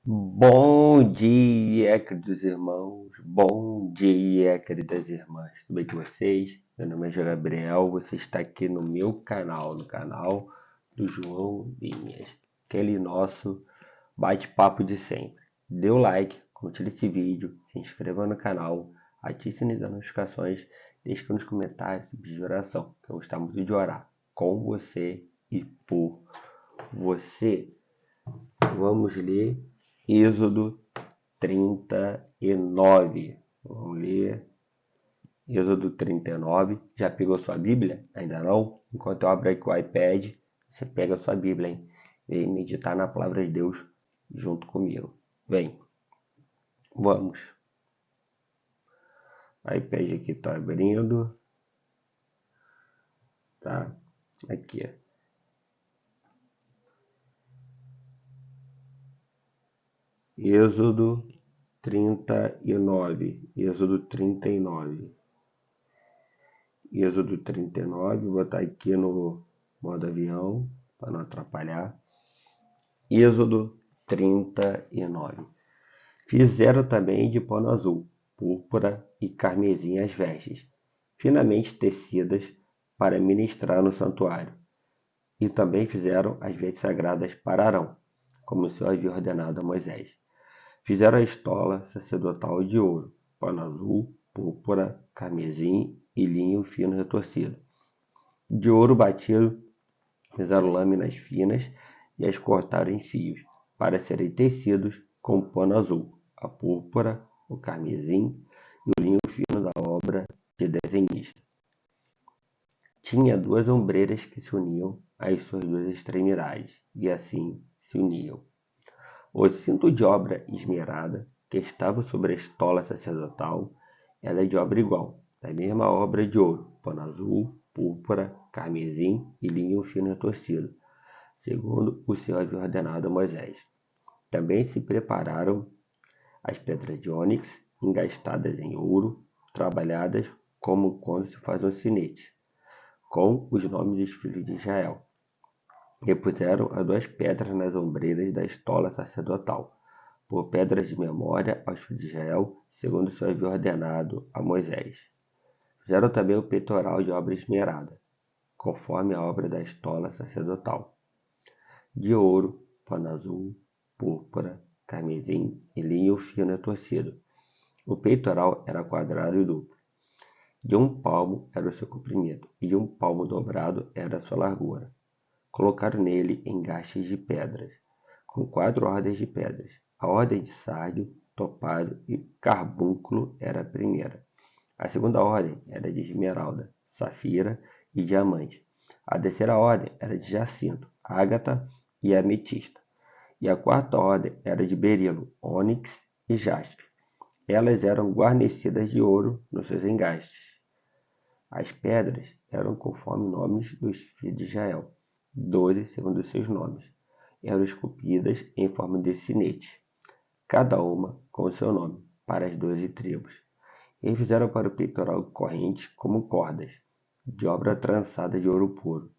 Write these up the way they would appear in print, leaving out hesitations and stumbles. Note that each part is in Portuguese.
Bom dia, queridos irmãos. Bom dia, queridas irmãs. Tudo bem com vocês? Meu nome é João Gabriel. Você está aqui no meu canal, no canal do João Vinhas. Aquele nosso bate-papo de sempre. Dê o like, compartilhe esse vídeo, se inscreva no canal, ative o sininho das notificações, deixe aqui nos comentários de oração, que eu gostava muito de orar com você e por você. Vamos ler Êxodo 39. Vamos ler Êxodo 39. Já pegou sua Bíblia? Ainda não? Enquanto eu abro aqui o iPad, você pega a sua Bíblia, hein? Vem meditar na palavra de Deus junto comigo. Vem, vamos. O iPad aqui está abrindo. Tá? Aqui. Êxodo 39. Êxodo 39. Êxodo 39, vou botar aqui no modo avião, para não atrapalhar. Êxodo 39. Fizeram também de pano azul, púrpura e carmesim as vestes, finamente tecidas para ministrar no santuário. E também fizeram as vestes sagradas para Arão, como o Senhor havia ordenado a Moisés. Fizeram a estola sacerdotal de ouro, pano azul, púrpura, carmesim e linho fino retorcido. De ouro batido, fizeram lâminas finas e as cortaram em fios, para serem tecidos com o pano azul, a púrpura, o carmesim e o linho fino da obra de desenhista. Tinha duas ombreiras que se uniam às suas duas extremidades, e assim se uniam. O cinto de obra esmerada, que estava sobre a estola sacerdotal, era de obra igual, da mesma obra de ouro, pano azul, púrpura, carmesim e linho fino retorcido, segundo o Senhor havia ordenado a Moisés. Também se prepararam as pedras de ônix, engastadas em ouro, trabalhadas como quando se faz um sinete, com os nomes dos filhos de Israel. E puseram as duas pedras nas ombreiras da estola sacerdotal, por pedras de memória aos filhos de Israel, segundo o Senhor havia ordenado a Moisés. Fizeram também o peitoral de obra esmerada, conforme a obra da estola sacerdotal, de ouro, pano azul, púrpura, carmesim e linho fino retorcido. O peitoral era quadrado e duplo. De um palmo era o seu comprimento, e de um palmo dobrado era a sua largura. Colocaram nele engastes de pedras, com 4 ordens de pedras. A ordem de sárdio, topázio e carbúnculo era a primeira. A segunda ordem era de esmeralda, safira e diamante. A terceira ordem era de jacinto, ágata e ametista. E a quarta ordem era de berilo, ônix e jaspe. Elas eram guarnecidas de ouro nos seus engastes. As pedras eram conforme nomes dos filhos de Israel, 12 segundo os seus nomes. Eram esculpidas em forma de sinete, cada uma com o seu nome, para as 12 tribos. E fizeram para o peitoral corrente como cordas, de obra trançada de ouro puro.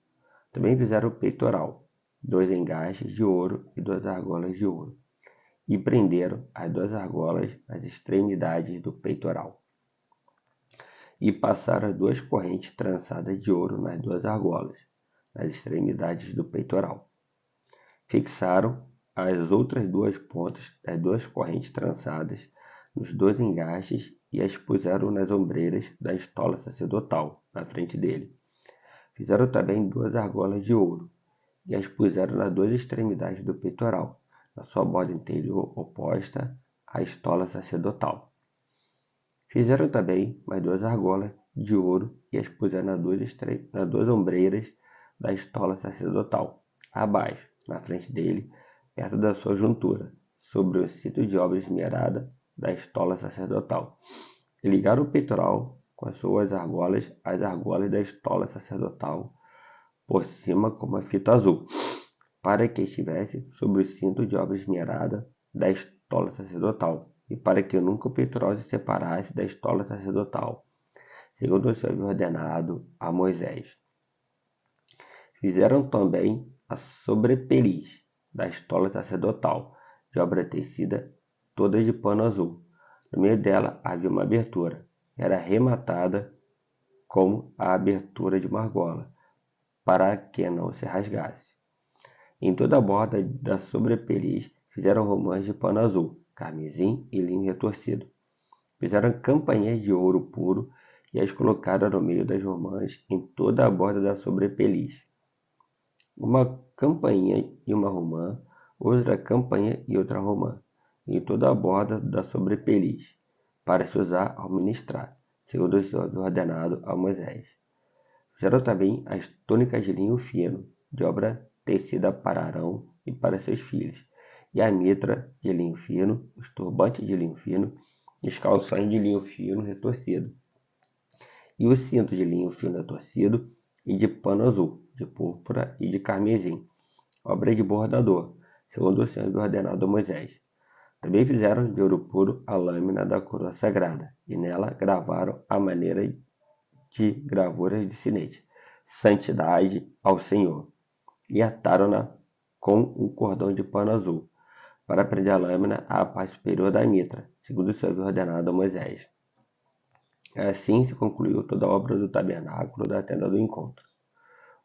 Também fizeram o peitoral, 2 engastes de ouro e 2 argolas de ouro. E prenderam as 2 argolas nas extremidades do peitoral. E passaram as 2 correntes trançadas de ouro nas 2 argolas, nas extremidades do peitoral. Fixaram as outras 2 pontas das 2 correntes trançadas nos 2 engastes e as puseram nas ombreiras da estola sacerdotal, na frente dele. Fizeram também 2 argolas de ouro e as puseram nas 2 extremidades do peitoral, na sua borda interior oposta à estola sacerdotal. Fizeram também mais 2 argolas de ouro e as puseram nas 2 ombreiras da estola sacerdotal, abaixo, na frente dele, perto da sua juntura, sobre o cinto de obra esmerada da estola sacerdotal. E ligaram o peitoral com as suas argolas às argolas da estola sacerdotal, por cima com uma fita azul, para que estivesse sobre o cinto de obra esmerada da estola sacerdotal, e para que nunca o peitoral se separasse da estola sacerdotal, segundo o Senhor havia ordenado a Moisés. Fizeram também a sobrepeliz da estola sacerdotal, de obra tecida, toda de pano azul. No meio dela havia uma abertura. Era arrematada como a abertura de uma argola, para que não se rasgasse. Em toda a borda da sobrepeliz fizeram romãs de pano azul, carmesim e linho retorcido. Fizeram campainhas de ouro puro e as colocaram no meio das romãs em toda a borda da sobrepeliz. Uma campainha e uma romã, outra campainha e outra romã, em toda a borda da sobrepeliz, para se usar ao ministrar, segundo o Senhor havia ordenado a Moisés. Fizeram também as túnicas de linho fino, de obra tecida para Arão e para seus filhos, e a mitra de linho fino, os turbantes de linho fino, e os calções de linho fino retorcido, e o cinto de linho fino retorcido, e de pano azul, de púrpura e de carmesim, obra de bordador, segundo o Senhor havia ordenado a Moisés. Também fizeram de ouro puro a lâmina da coroa sagrada, e nela gravaram a maneira de gravuras de sinete, santidade ao Senhor, e ataram-na com um cordão de pano azul, para prender a lâmina à parte superior da mitra, segundo o Senhor havia ordenado a Moisés. Assim se concluiu toda a obra do tabernáculo da tenda do encontro.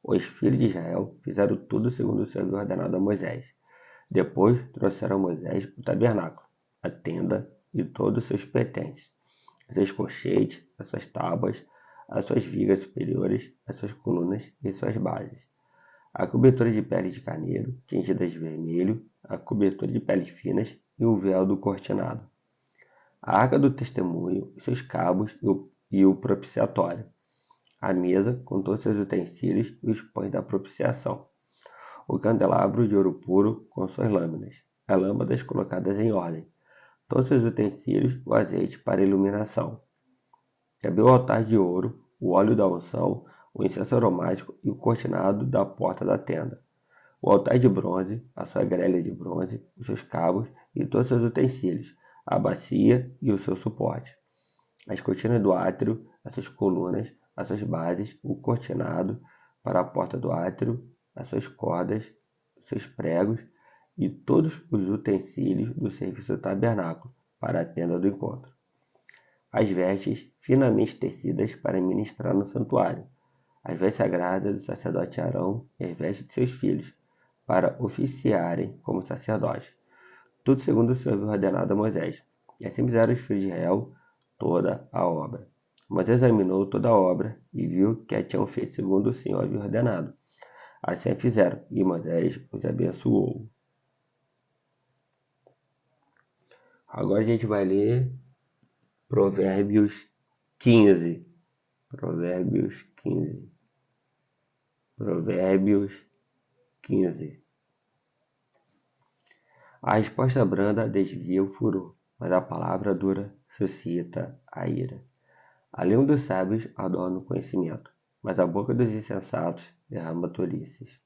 Os filhos de Israel fizeram tudo segundo o Senhor havia ordenado a Moisés. Depois trouxeram a Moisés o tabernáculo, a tenda e todos os seus pertences, os seus colchetes, as suas tábuas, as suas vigas superiores, as suas colunas e suas bases, a cobertura de peles de carneiro, tingidas de vermelho, a cobertura de peles finas e o véu do cortinado, a arca do testemunho, os seus cabos e o propiciatório, a mesa com todos os seus utensílios e os pães da propiciação, o candelabro de ouro puro com suas lâminas, as lâmpadas colocadas em ordem, todos os utensílios, o azeite para iluminação. Também o altar de ouro, o óleo da unção, o incenso aromático e o cortinado da porta da tenda. O altar de bronze, a sua grelha de bronze, os seus cabos e todos os seus utensílios, a bacia e o seu suporte. As cortinas do átrio, as suas colunas, as suas bases, o cortinado para a porta do átrio, as suas cordas, os seus pregos e todos os utensílios do serviço do tabernáculo para a tenda do encontro. As vestes finamente tecidas para ministrar no santuário, as vestes sagradas do sacerdote Arão e as vestes de seus filhos, para oficiarem como sacerdotes. Tudo segundo o Senhor havia ordenado a Moisés. E assim fizeram os filhos de Israel toda a obra. Moisés examinou toda a obra e viu que a tinham feito segundo o Senhor havia ordenado. Assim a fizeram, e Moisés os abençoou. Agora a gente vai ler Provérbios 15. Provérbios 15. Provérbios 15. A resposta branda desvia o furor, mas a palavra dura suscita a ira. A língua dos sábios adorna o conhecimento, mas a boca dos insensatos derrama tolices.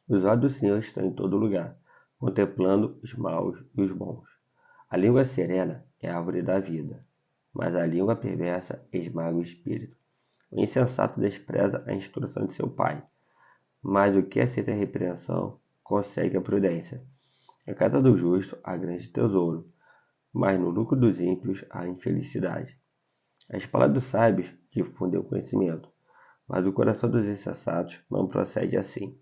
Os olhos do Senhor estão em todo lugar, contemplando os maus e os bons. A língua serena é a árvore da vida, mas a língua perversa esmaga o espírito. O insensato despreza a instrução de seu pai, mas o que aceita a repreensão consegue a prudência. Na casa do justo há grande tesouro, mas no lucro dos ímpios há infelicidade. As palavras dos sábios difundem o conhecimento, mas o coração dos insensatos não procede assim.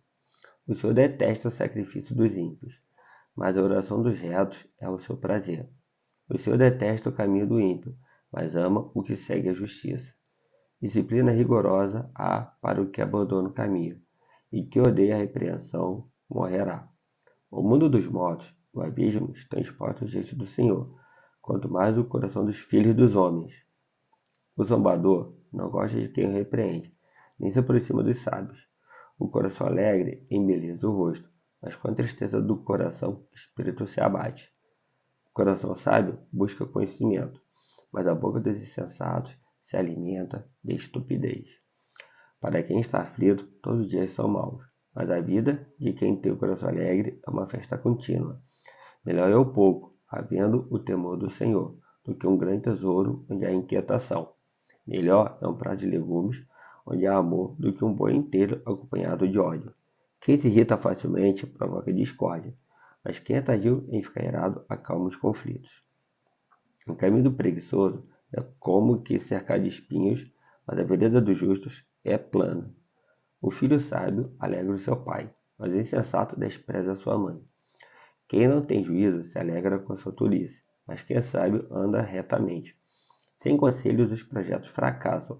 O Senhor detesta o sacrifício dos ímpios, mas a oração dos retos é o seu prazer. O Senhor detesta o caminho do ímpio, mas ama o que segue a justiça. Disciplina rigorosa há para o que abandona o caminho, e que odeia a repreensão morrerá. O mundo dos mortos, o abismo, estão expostos diante do Senhor, quanto mais o coração dos filhos dos homens. O zombador não gosta de quem o repreende, nem se aproxima dos sábios. O coração alegre embeleza o rosto, mas com a tristeza do coração o espírito se abate. O coração sábio busca conhecimento, mas a boca dos insensatos se alimenta de estupidez. Para quem está aflito, todos os dias são maus, mas a vida de quem tem o coração alegre é uma festa contínua. Melhor é o pouco, havendo o temor do Senhor, do que um grande tesouro onde há inquietação. Melhor é um prato de legumes onde há amor do que um boi inteiro acompanhado de ódio. Quem se irrita facilmente provoca discórdia, mas quem é tardio em ficar irado acalma os conflitos. O caminho do preguiçoso é como que cercado de espinhos, mas a vereda dos justos é plana. O filho sábio alegra o seu pai, mas o insensato despreza a sua mãe. Quem não tem juízo se alegra com a sua tolice, mas quem é sábio anda retamente. Sem conselhos os projetos fracassam,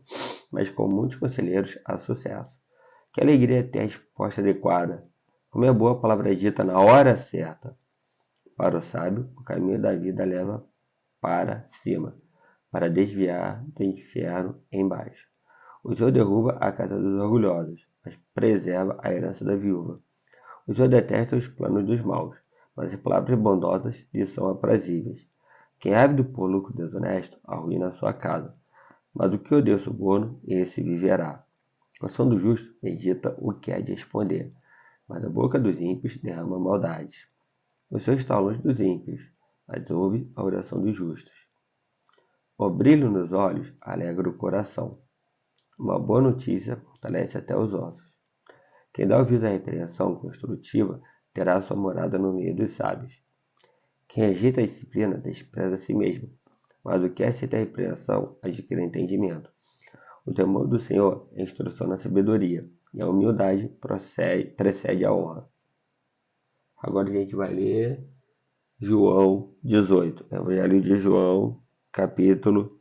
mas com muitos conselheiros há sucesso. Que alegria ter a resposta adequada, como é boa a palavra dita na hora certa. Para o sábio, o caminho da vida leva para cima, para desviar do inferno embaixo. O Senhor derruba a casa dos orgulhosos, mas preserva a herança da viúva. O Senhor detesta os planos dos maus, mas as palavras bondosas lhe são aprazíveis. Quem é ávido por lucro desonesto arruína a sua casa, mas o que odeia o suborno, esse viverá. O coração do justo medita o que há de responder, mas a boca dos ímpios derrama maldade. O Senhor está longe dos ímpios, mas ouve a oração dos justos. O brilho nos olhos alegra o coração. Uma boa notícia fortalece até os ossos. Quem dá ouvidos à repreensão construtiva terá sua morada no meio dos sábios. Quem rejeita a disciplina despreza a si mesmo, mas o que aceita a repreensão adquire entendimento. O temor do Senhor é instrução na sabedoria, e a humildade precede a honra. Agora a gente vai ler João 18. Evangelho de João, capítulo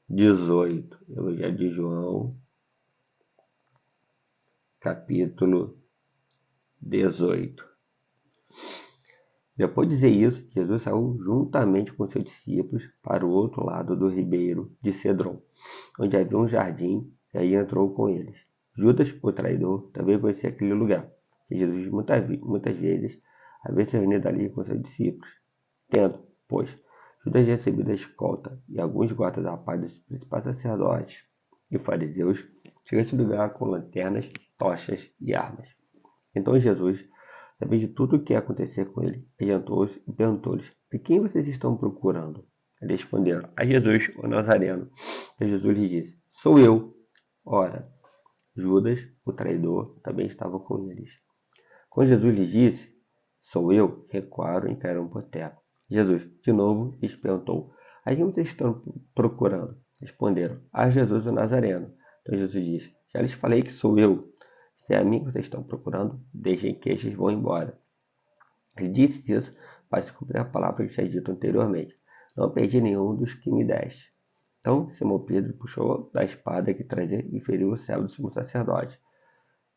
18. Evangelho de João, capítulo 18. Depois de dizer isso, Jesus saiu juntamente com seus discípulos para o outro lado do ribeiro de Cedron, onde havia um jardim, e aí entrou com eles. Judas, o traidor, também conhecia aquele lugar, e Jesus muitas vezes havia se reunido ali com seus discípulos. Tendo, pois, Judas recebido a escolta e alguns guardas da paz dos principais sacerdotes e fariseus, chegou a esse lugar com lanternas, tochas e armas. Então Jesus, sabendo de tudo o que ia acontecer com ele, adiantou-se e perguntou-lhes: de quem vocês estão procurando? Eles responderam: a Jesus, o Nazareno. E Jesus lhes disse: sou eu. Ora, Judas, o traidor, também estava com eles. Quando Jesus lhes disse: sou eu, recuaram e caíram por terra. Jesus, de novo, lhes perguntou: a quem vocês estão procurando? Responderam: a Jesus, o Nazareno. Então Jesus disse: já lhes falei que sou eu. Se é a mim que vocês estão procurando, deixem que estes vão embora. Ele disse isso para se cumprir a palavra que tinha dito anteriormente: não perdi nenhum dos que me deste. Então Simão Pedro puxou da espada que trazia e feriu o servo do sumo sacerdote,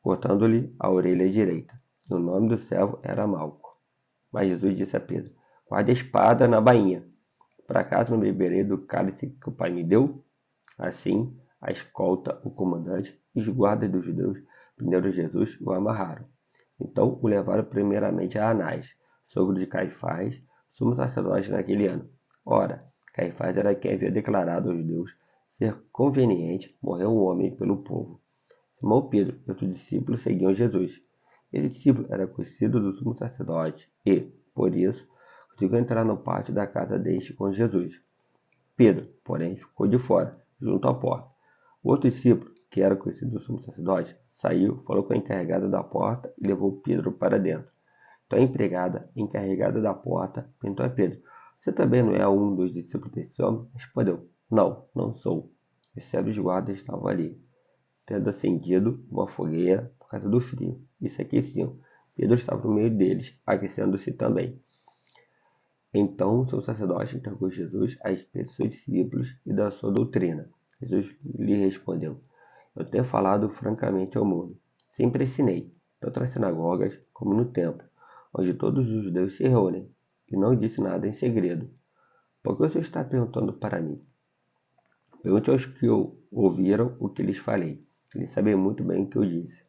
cortando-lhe a orelha direita. O nome do servo era Malco. Mas Jesus disse a Pedro: guarde a espada na bainha. Por acaso não beberei do cálice que o Pai me deu? Assim, a escolta, o comandante e os guardas dos judeus prenderam Jesus e o amarraram. Então o levaram primeiramente a Anás, sogro de Caifás, sumo sacerdote naquele ano. Ora, Caifás era quem havia declarado aos judeus ser conveniente morrer um homem pelo povo. Simão Pedro e outro discípulo seguiam Jesus. Esse discípulo era conhecido do sumo sacerdote e, por isso, conseguiu entrar no pátio da casa deste com Jesus. Pedro, porém, ficou de fora, junto à porta. O outro discípulo, que era conhecido do sumo sacerdote, saiu, falou com a encarregada da porta e levou Pedro para dentro. Então a empregada, encarregada da porta, perguntou a Pedro: você também não é um dos discípulos desse homem? Respondeu: não, não sou. Os servos de guarda estavam ali, tendo acendido uma fogueira por causa do frio, e se aqueciam. Pedro estava no meio deles, aquecendo-se também. Então o sumo sacerdote interrogou Jesus a respeito de seus discípulos e da sua doutrina. Jesus lhe respondeu: eu tenho falado francamente ao mundo. Sempre ensinei, tanto nas sinagogas como no templo, onde todos os judeus se reúnem, e não disse nada em segredo. Por que você está perguntando para mim? Pergunte aos que ouviram o que lhes falei. Eles sabem muito bem o que eu disse.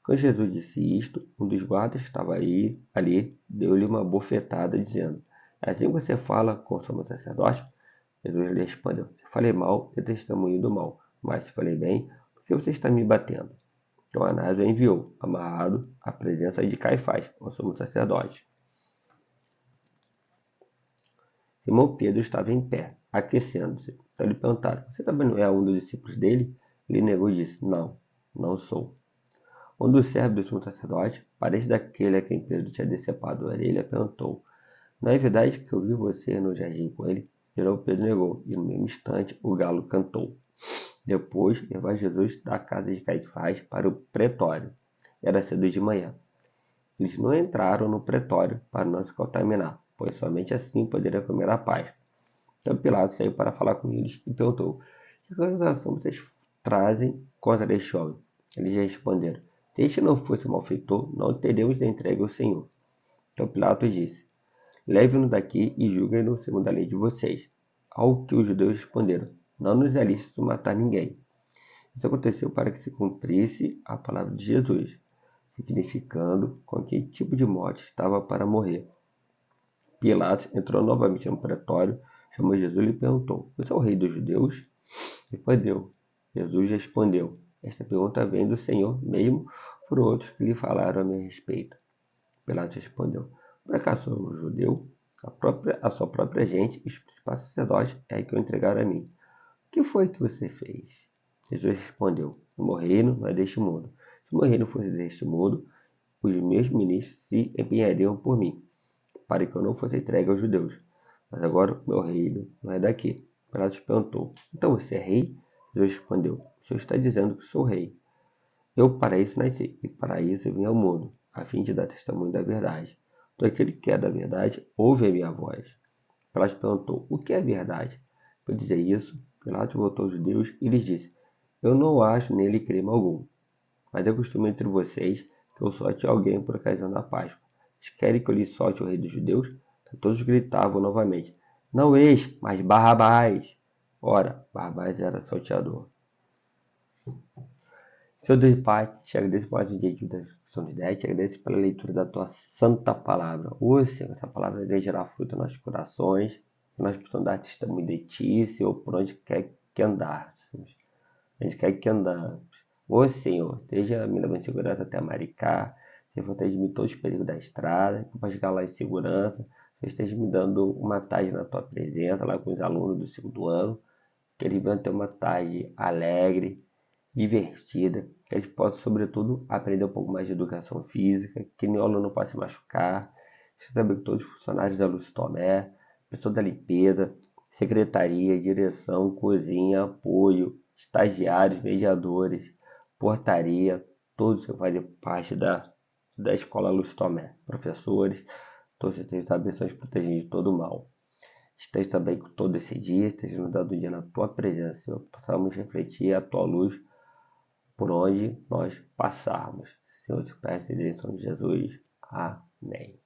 Quando Jesus disse isto, um dos guardas que estava ali deu-lhe uma bofetada, dizendo: é assim que você fala com o sumo sacerdote? Jesus lhe respondeu: se falei mal, é testemunho do mal, mas se falei bem, por que você está me batendo? Então Anás o enviou, amarrado, à presença de Caifás, o sumo sacerdote. Simão Pedro estava em pé, aquecendo-se. Então lhe perguntaram: você também não é um dos discípulos dele? Ele negou e disse: não, não sou. Quando o servo do sumo sacerdote, parente daquele a quem Pedro tinha decepado a orelha, perguntou: Não é verdade que eu vi você no jardim com ele? Gerou Pedro negou, e no mesmo instante o galo cantou. Depois, levou Jesus da casa de Caifás para o pretório. Era cedo de manhã. Eles não entraram no pretório para não se contaminar, pois somente assim poderiam comer a Páscoa. Então Pilatos saiu para falar com eles e perguntou: Que acusação vocês trazem contra este homem? Eles responderam: Se este não fosse malfeitor, não teríamos entregue ao Senhor. Então Pilatos disse: Leve-no daqui e julguem-no segundo a lei de vocês. Ao que os judeus responderam: Não nos é lícito matar ninguém. Isso aconteceu para que se cumprisse a palavra de Jesus, significando com que tipo de morte estava para morrer. Pilatos entrou novamente no pretório, chamou Jesus e lhe perguntou: Você é o rei dos judeus? Respondeu. Jesus respondeu: Esta pergunta vem do Senhor mesmo, por outros que lhe falaram a meu respeito. Pilatos respondeu: Por acaso sou um judeu? A sua própria gente, os principais sacerdotes, é que o entregaram a mim. O que foi que você fez? Jesus respondeu: O meu reino não é deste mundo. Se o meu reino fosse deste mundo, os meus ministros se empenhariam por mim, para que eu não fosse entregue aos judeus. Mas agora o meu reino não é daqui. Pilatos perguntou: Então você é rei? Jesus respondeu: O Senhor está dizendo que sou rei. Eu para isso nasci, e para isso eu vim ao mundo, a fim de dar testemunho da verdade. Todo aquele que é da verdade ouve a minha voz. Pilatos perguntou: O que é verdade? Por dizer isso, Pilatos voltou aos judeus e lhes disse: Eu não acho nele crime algum. Mas é costume entre vocês que eu solte alguém por ocasião da Páscoa. Vocês querem que eu lhes solte o rei dos judeus? Então todos gritavam novamente: Não eis, mas Barrabás! Ora, Barrabás era salteador. Seu Deus Pai, te agradeço por mais um dia de discussão de ideias, te agradeço pela leitura da tua santa palavra. Ô Senhor, essa palavra deve gerar fruto nos nossos corações, que nós possamos dar testemunho de ti, Senhor, por onde quer que andássemos. Onde quer que andamos. Ô Senhor, esteja me levando em segurança até Maricá, Senhor, proteja de mim todos os perigos da estrada, que eu possa chegar lá em segurança, Senhor, esteja me dando uma tarde na tua presença, lá com os alunos do segundo ano, que eles venham ter uma tarde alegre, divertida, que eles possam, sobretudo, aprender um pouco mais de educação física, que nenhum aluno possa se machucar. Você sabe que todos os funcionários da Lúcia Tomé, pessoa da limpeza, secretaria, direção, cozinha, apoio, estagiários, mediadores, portaria, todos que fazem parte da escola Lúcia Tomé, professores, todos estejam abençoados e protegidos de todo o mal. Esteja também com todo esse dia, esteja nos dando um dia na tua presença, Senhor, possamos refletir a tua luz por onde nós passarmos. Senhor, eu te peço em direção de Jesus. Amém.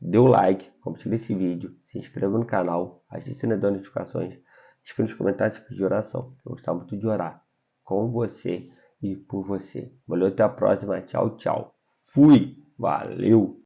Dê o like, compartilhe esse vídeo, se inscreva no canal, ative o sininho das notificações, escreva nos comentários de oração. Eu gostava muito de orar com você e por você. Valeu, até a próxima. Tchau, tchau. Fui. Valeu.